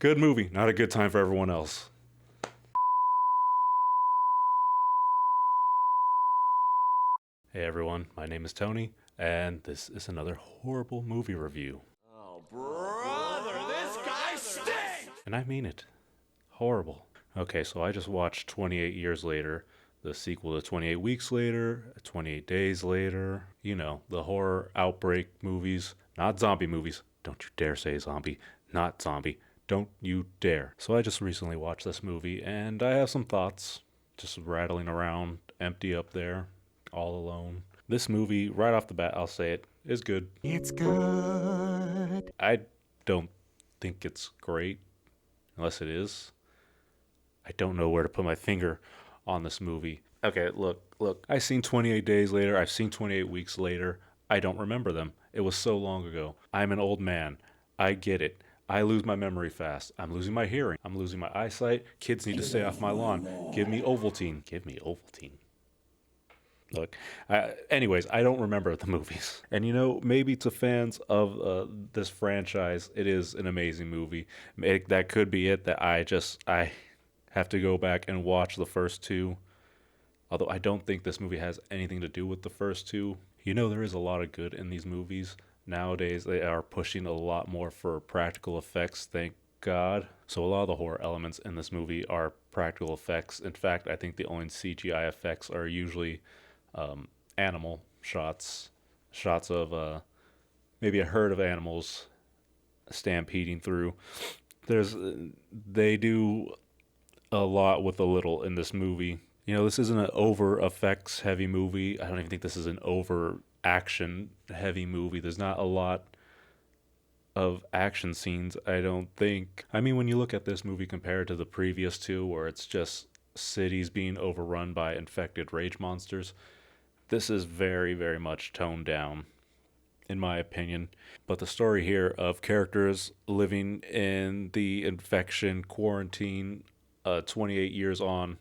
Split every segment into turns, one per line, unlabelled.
Good movie, not a good time for everyone else. Hey everyone, my name is Tony, and this is another horrible movie review.
Oh, brother, this guy stinks!
And I mean it. Horrible. Okay, so I just watched 28 Years Later, the sequel to 28 Weeks Later, 28 Days Later, you know, the horror outbreak movies, not zombie movies. Don't you dare say zombie, not zombie. Don't you dare. So I just recently watched this movie, and I have some thoughts, just rattling around, empty up there, all alone. This movie, right off the bat, I'll say it, is good.
It's good.
I don't think it's great, unless it is. I don't know where to put my finger on this movie. Okay, look. I've seen 28 Days Later. I've seen 28 Weeks Later. I don't remember them. It was so long ago. I'm an old man. I get it. I lose my memory fast. I'm losing my hearing. I'm losing my eyesight. Kids need to stay off my lawn. Give me Ovaltine. Give me Ovaltine. Look, anyways, I don't remember the movies. And you know, maybe to fans of this franchise, it is an amazing movie. That could be it, that I have to go back and watch the first two. Although I don't think this movie has anything to do with the first two. You know, there is a lot of good in these movies. Nowadays, they are pushing a lot more for practical effects, thank God. So a lot of the horror elements in this movie are practical effects. In fact, I think the only CGI effects are usually animal shots of maybe a herd of animals stampeding through. They do a lot with a little in this movie. You know, this isn't an over effects heavy movie. I don't even think this is an over action heavy movie. There's not a lot of action scenes, I don't think. I mean, when you look at this movie compared to the previous two, where it's just cities being overrun by infected rage monsters, this is very, very much toned down, in my opinion. But the story here of characters living in the infection quarantine 28 years on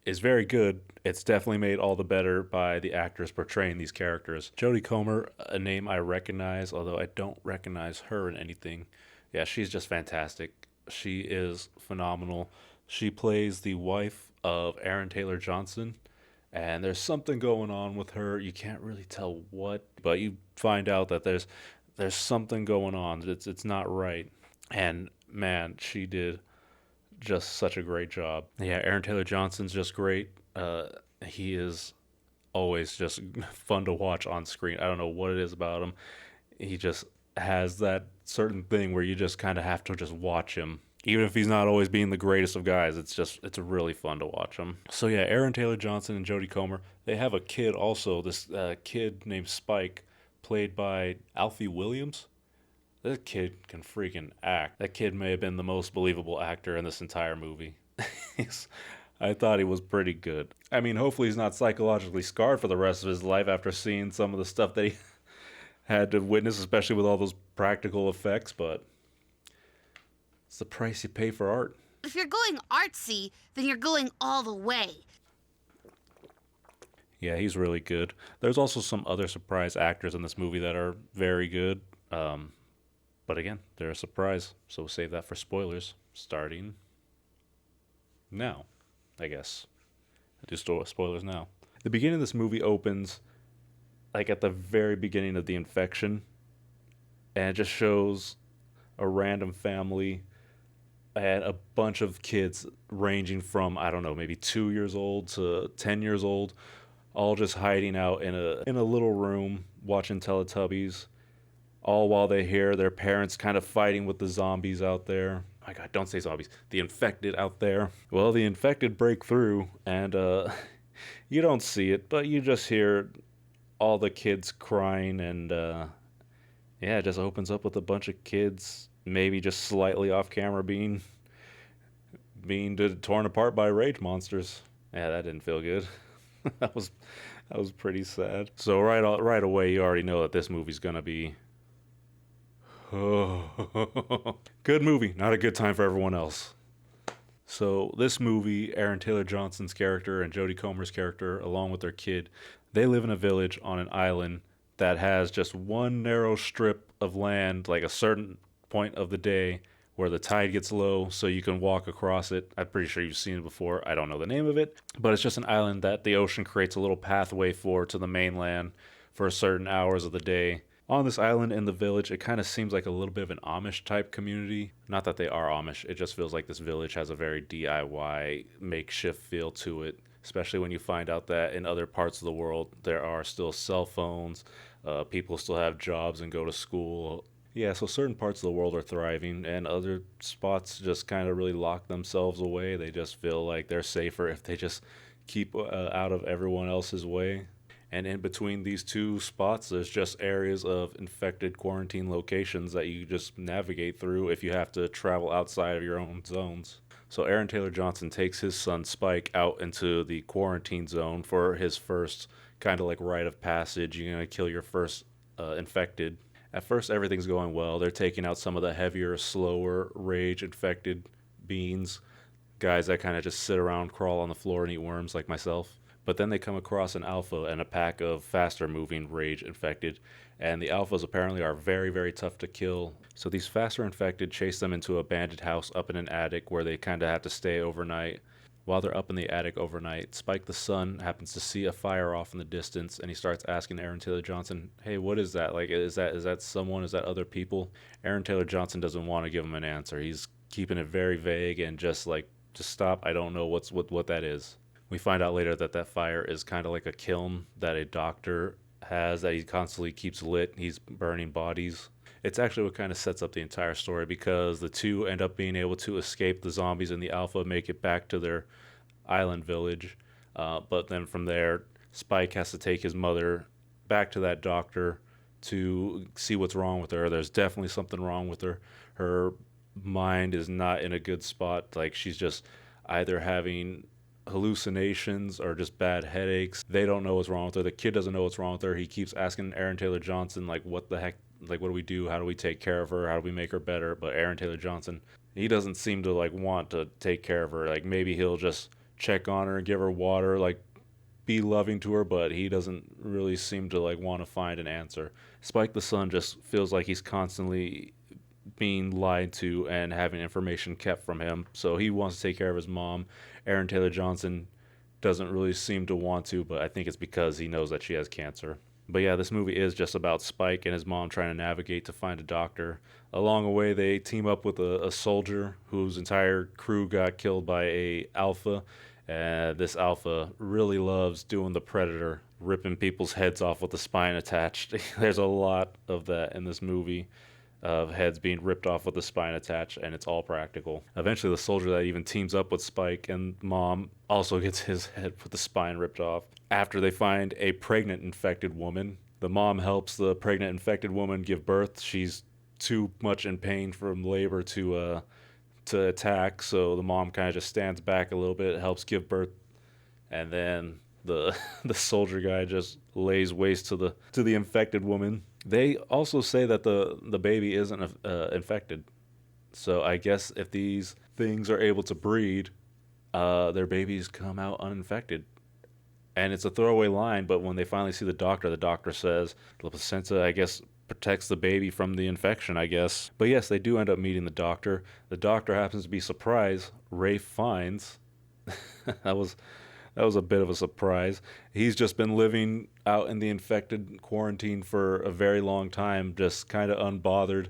is very good. It's definitely made all the better by the actors portraying these characters. Jodie Comer, a name I recognize, although I don't recognize her in anything. Yeah, she's just fantastic. She is phenomenal. She plays the wife of Aaron Taylor Johnson, and there's something going on with her. You can't really tell what, but you find out that there's something going on. It's not right. And man, she did just such a great job. Yeah, Aaron Taylor Johnson's just great. He is always just fun to watch on screen. I don't know what it is about him. He just has that certain thing where you just kind of have to just watch him. Even if he's not always being the greatest of guys, it's really fun to watch him. So yeah, Aaron Taylor Johnson and Jodie Comer, they have a kid also, this kid named Spike, played by Alfie Williams. This kid can freaking act. That kid may have been the most believable actor in this entire movie. I thought he was pretty good. I mean, hopefully he's not psychologically scarred for the rest of his life after seeing some of the stuff that he had to witness, especially with all those practical effects, but it's the price you pay for art.
If you're going artsy, then you're going all the way.
Yeah, he's really good. There's also some other surprise actors in this movie that are very good. But again, they're a surprise, so we'll save that for spoilers, starting now, I guess. I do spoilers now. The beginning of this movie opens, like, at the very beginning of the infection, and it just shows a random family and a bunch of kids ranging from, I don't know, maybe 2 years old to 10 years old, all just hiding out in a little room watching Teletubbies, all while they hear their parents kind of fighting with the zombies out there. My God, don't say zombies. The infected out there. Well, the infected break through, and you don't see it, but you just hear all the kids crying, and yeah, it just opens up with a bunch of kids, maybe just slightly off camera, being torn apart by rage monsters. Yeah, that didn't feel good. that was pretty sad. So right away, you already know that this movie's gonna be good movie, not a good time for everyone else. So this movie, Aaron Taylor Johnson's character and Jodie Comer's character, along with their kid, they live in a village on an island that has just one narrow strip of land, like a certain point of the day, where the tide gets low so you can walk across it. I'm pretty sure you've seen it before. I don't know the name of it, but it's just an island that the ocean creates a little pathway for to the mainland for certain hours of the day. On this island in the village, it kind of seems like a little bit of an Amish type community. Not that they are Amish, it just feels like this village has a very DIY makeshift feel to it, especially when you find out that in other parts of the world there are still cell phones, people still have jobs and go to school. Yeah, so certain parts of the world are thriving, and other spots just kind of really lock themselves away. They just feel like they're safer if they just keep out of everyone else's way. And in between these two spots, there's just areas of infected quarantine locations that you just navigate through if you have to travel outside of your own zones. So Aaron Taylor Johnson takes his son Spike out into the quarantine zone for his first kind of like rite of passage. You're going to kill your first infected. At first, everything's going well. They're taking out some of the heavier, slower, rage infected beings, guys that kind of just sit around, crawl on the floor, and eat worms like myself. But then they come across an alpha and a pack of faster moving rage infected, and the alphas apparently are very, very tough to kill. So these faster infected chase them into a bandit house up in an attic where they kind of have to stay overnight. While they're up in the attic overnight, Spike the son happens to see a fire off in the distance, and he starts asking Aaron Taylor Johnson, "Hey, what is that? Like, is that someone? Is that other people?" Aaron Taylor Johnson doesn't want to give him an answer. He's keeping it very vague and just like, "Just stop. I don't know what that is." We find out later that that fire is kind of like a kiln that a doctor has that he constantly keeps lit. He's burning bodies. It's actually what kind of sets up the entire story because the two end up being able to escape the zombies and the alpha, make it back to their island village. But then from there, Spike has to take his mother back to that doctor to see what's wrong with her. There's definitely something wrong with her. Her mind is not in a good spot. Like she's just either having hallucinations or just bad headaches. They don't know what's wrong with her. The kid doesn't know what's wrong with her. He keeps asking Aaron Taylor Johnson, like, what the heck, like, what do we do? How do we take care of her? How do we make her better? But Aaron Taylor Johnson, he doesn't seem to, like, want to take care of her. Like, maybe he'll just check on her and give her water, like, be loving to her, but he doesn't really seem to, like, want to find an answer. Spike the son just feels like he's constantly being lied to and having information kept from him. So he wants to take care of his mom. Aaron Taylor Johnson doesn't really seem to want to, but I think it's because he knows that she has cancer. But yeah, this movie is just about Spike and his mom trying to navigate to find a doctor. Along the way, they team up with a soldier whose entire crew got killed by a alpha. This alpha really loves doing the predator, ripping people's heads off with the spine attached. There's a lot of that in this movie, of heads being ripped off with the spine attached, and it's all practical. Eventually, the soldier that even teams up with Spike and mom also gets his head with the spine ripped off. After they find a pregnant infected woman, the mom helps the pregnant infected woman give birth. She's too much in pain from labor to attack, so the mom kind of just stands back a little bit, helps give birth, and then the the soldier guy just lays waste to the infected woman. They also say that the baby isn't infected, so I guess if these things are able to breed, their babies come out uninfected. And it's a throwaway line, but when they finally see the doctor says the placenta, I guess, protects the baby from the infection, I guess. But yes, they do end up meeting the doctor. The doctor happens to be surprised. Rafe Fiennes. that was a bit of a surprise. He's just been living out in the infected quarantine for a very long time, just kind of unbothered.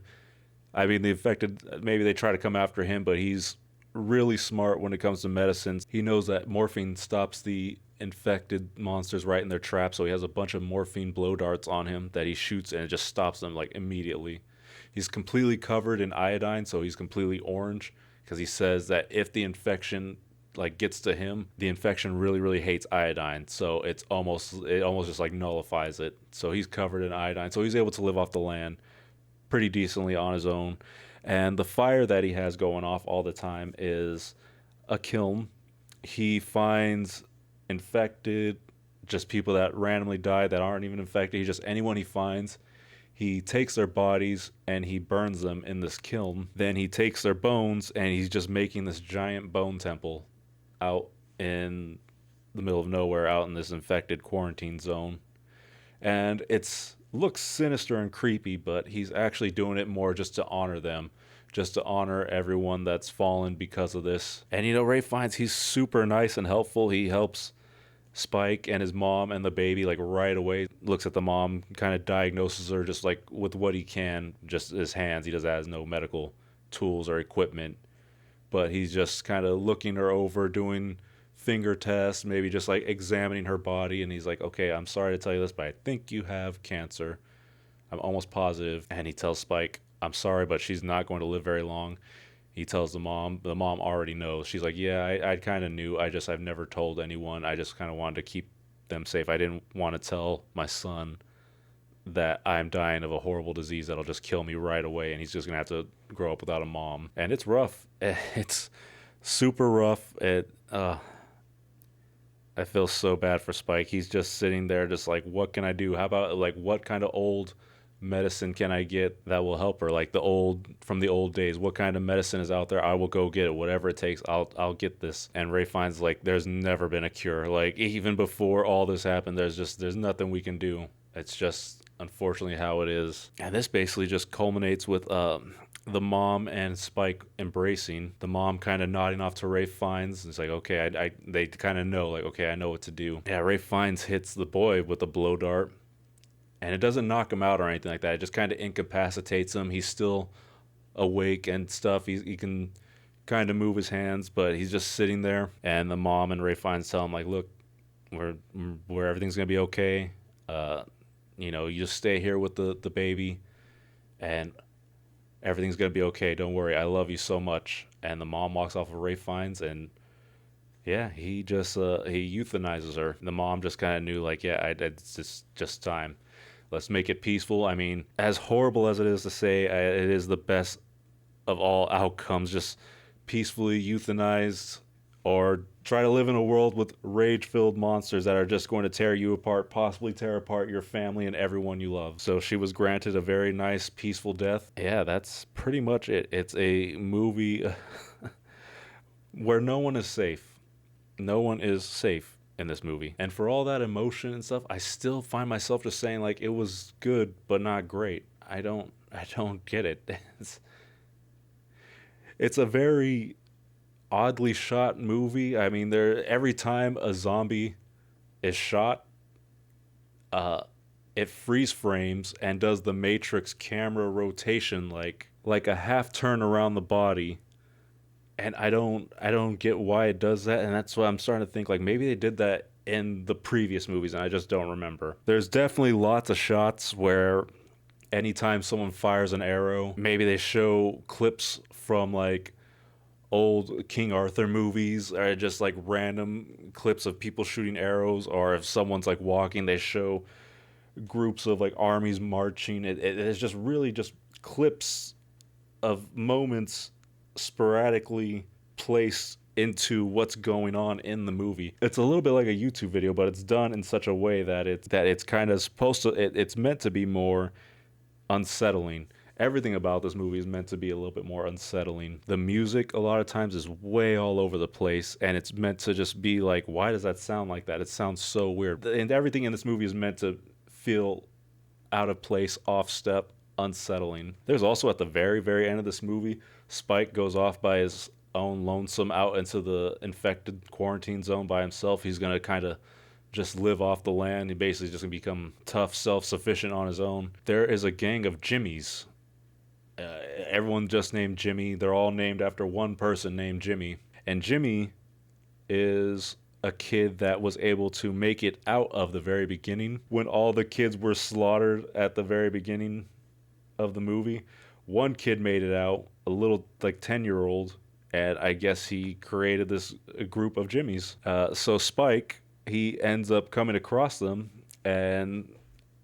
I mean, the infected, maybe they try to come after him, but he's really smart when it comes to medicines. He knows that morphine stops the infected monsters right in their trap, so he has a bunch of morphine blow darts on him that he shoots, and it just stops them like immediately. He's completely covered in iodine, so he's completely orange, because he says that if the infection like gets to him, the infection really, really hates iodine, so it almost just like nullifies it. So he's covered in iodine, so he's able to live off the land pretty decently on his own. And the fire that he has going off all the time is a kiln. He finds infected, just people that randomly die that aren't even infected. Just anyone he finds, he takes their bodies and he burns them in this kiln. Then he takes their bones and he's just making this giant bone temple out in the middle of nowhere, out in this infected quarantine zone. And looks sinister and creepy, but he's actually doing it more just to honor them, just to honor everyone that's fallen because of this. And you know, Ray Fiennes, he's super nice and helpful. He helps Spike and his mom and the baby like right away. Looks at the mom, kind of diagnoses her just like with what he can, just his hands. He has no medical tools or equipment, but he's just kind of looking her over, doing finger tests, maybe just like examining her body. And he's like, okay, I'm sorry to tell you this, but I think you have cancer. I'm almost positive. And he tells Spike, I'm sorry, but she's not going to live very long. He tells the mom already knows. She's like, yeah, I kind of knew. I've never told anyone. I just kind of wanted to keep them safe. I didn't want to tell my son that I'm dying of a horrible disease that'll just kill me right away, and he's just gonna have to grow up without a mom. And it's rough. It's super rough. I feel so bad for Spike. He's just sitting there, just like, what can I do? How about like what kind of old medicine can I get that will help her? Like from the old days. What kind of medicine is out there? I will go get it. Whatever it takes, I'll get this. And Ray finds like there's never been a cure. Like even before all this happened, there's nothing we can do. It's just unfortunately how it is. And this basically just culminates with the mom and Spike embracing. The mom kind of nodding off to Ray Fiennes. It's like, okay, they kind of know, like, okay, I know what to do. Yeah, Ray Fiennes hits the boy with a blow dart, and it doesn't knock him out or anything like that. It just kind of incapacitates him. He's still awake and stuff. He can kind of move his hands, but he's just sitting there. And the mom and Ray Fiennes tell him, like, look, where everything's gonna be okay. You just stay here with the baby, and everything's gonna be okay. Don't worry. I love you so much. And the mom walks off of Ray Fiennes, and yeah, he euthanizes her. The mom just kind of knew, like, yeah, it's just time. Let's make it peaceful. I mean, as horrible as it is to say, it is the best of all outcomes. Just peacefully euthanized, or try to live in a world with rage-filled monsters that are just going to tear you apart, possibly tear apart your family and everyone you love. So she was granted a very nice, peaceful death. Yeah, that's pretty much it. It's a movie where no one is safe. No one is safe in this movie. And for all that emotion and stuff, I still find myself just saying, like, it was good but not great. I don't get it. It's a very oddly shot movie. I mean, every time a zombie is shot, it freeze frames and does the Matrix camera rotation, like a half turn around the body. And I don't get why it does that, and that's why I'm starting to think, like, maybe they did that in the previous movies and I just don't remember. There's definitely lots of shots where anytime someone fires an arrow, maybe they show clips from like old King Arthur movies, or just like random clips of people shooting arrows, or if someone's like walking, they show groups of like armies marching. It is just really just clips of moments sporadically placed into what's going on in the movie. It's a little bit like a YouTube video, but it's done in such a way that it's kind of supposed to, it's meant to be more unsettling. Everything about this movie is meant to be a little bit more unsettling. The music a lot of times is way all over the place, and it's meant to just be like, why does that sound like that? It sounds so weird. And everything in this movie is meant to feel out of place, off step, unsettling. There's also at the very, very end of this movie, Spike goes off by his own lonesome out into the infected quarantine zone by himself. He's going to kind of just live off the land. He basically just going to become tough, self-sufficient on his own. There is a gang of Jimmies. Everyone just named Jimmy. They're all named after one person named Jimmy. And Jimmy is a kid that was able to make it out of the very beginning. When all the kids were slaughtered at the very beginning of the movie, one kid made it out, a little like 10-year-old, and I guess he created this group of Jimmies. So Spike, he ends up coming across them, and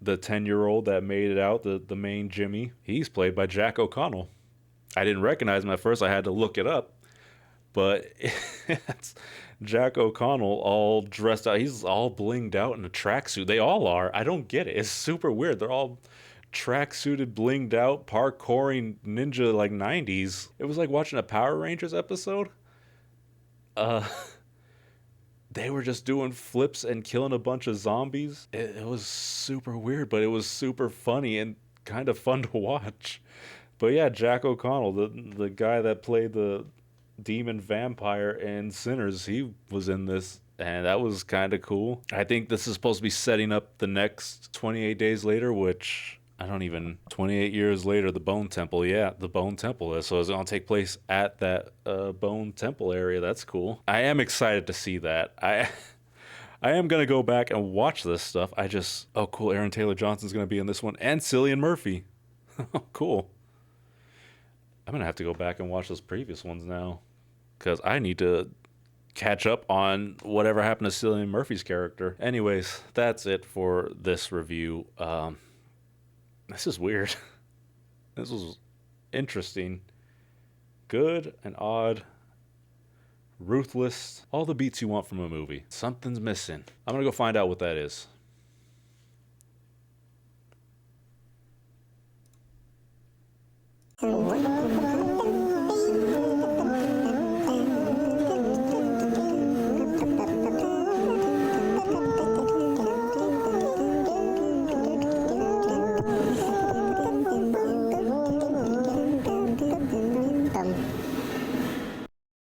the 10-year-old that made it out, the main Jimmy, he's played by Jack O'Connell. I didn't recognize him at first. I had to look it up. But it's Jack O'Connell all dressed out. He's all blinged out in a tracksuit. They all are. I don't get it. It's super weird. They're all tracksuited, blinged out, parkouring ninja like 90s. It was like watching a Power Rangers episode. They were just doing flips and killing a bunch of zombies. It was super weird, but it was super funny and kind of fun to watch. But yeah, Jack O'Connell, the guy that played the demon vampire in Sinners, he was in this, and that was kind of cool. I think this is supposed to be setting up the next 28 Days Later, which I don't even 28 years later, the Bone Temple. Yeah, the Bone Temple is. So it's gonna take place at that Bone Temple area. That's cool. I am excited to see that. I am gonna go back and watch this stuff. Oh cool, Aaron Taylor Johnson's gonna be in this one, and Cillian Murphy. Cool. I'm gonna have to go back and watch those previous ones now, because I need to catch up on whatever happened to Cillian Murphy's character. Anyways, that's it for this review. This is weird. This was interesting, good and odd, ruthless, all the beats you want from a movie. Something's missing. I'm gonna go find out what that is.